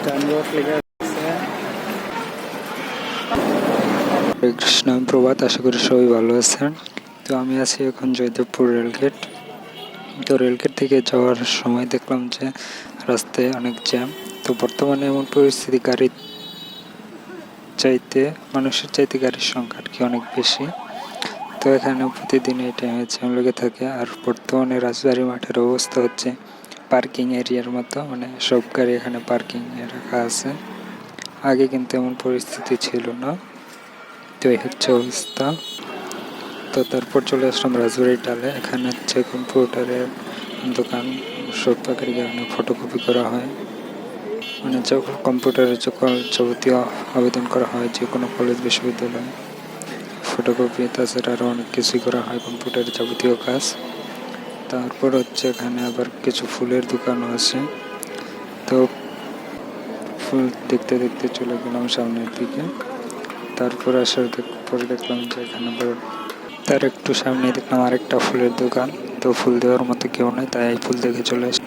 যানজট লেগে আছে। কৃষ্ণ প্রভাত, আশা করি সবাই ভালো আছেন। তো আমি আছি এখন জয়দেবপুর রেলগেট। তো রেলগেট থেকে যাওয়ার সময় দেখলাম যে রাস্তায় অনেক জ্যাম। তো বর্তমানে এমন পরিস্থিতি, মানুষের চাইতে গাড়ির সংখ্যা আর কি অনেক বেশি। তো এখানে প্রতিদিন এই টাইমে জ্যাম লেগে থাকে। আর বর্তমানে রাজবাড়ী মাঠের অবস্থা হচ্ছে পার্কিং এরিয়ার মতো, মানে সব গাড়ি এখানে পার্কিং এ রাখা আছে। আগে কিন্তু এমন পরিস্থিতি ছিল না। তো এই হচ্ছে অবস্থা। তো তারপর চলে আসলাম রাজবাড়ির ডালে। এখানে হচ্ছে কম্পিউটারের দোকান, সব পাখির কারণে ফটোকপি করা হয়। মানে যখন কম্পিউটারের যখন যাবতীয় আবেদন করা হয় যে কোনো কলেজ বিশ্ববিদ্যালয়ে, ফটোকপি তাছাড়া আরও অনেক কিছুই করা হয় কম্পিউটারের যাবতীয় কাজ। তারপর হচ্ছে এখানে আবার কিছু ফুলের দোকানও আছে। তো ফুল দেখতে দেখতে চলে গেলাম সামনের দিকে। তারপর আসার পরে দেখলাম যে এখানে আবার তার একটু সামনে দেখলাম আরেকটা ফুলের দোকান। তো ফুল দেওয়ার মতো কেউ নেই, তাই ফুল দেখে চলে আসি।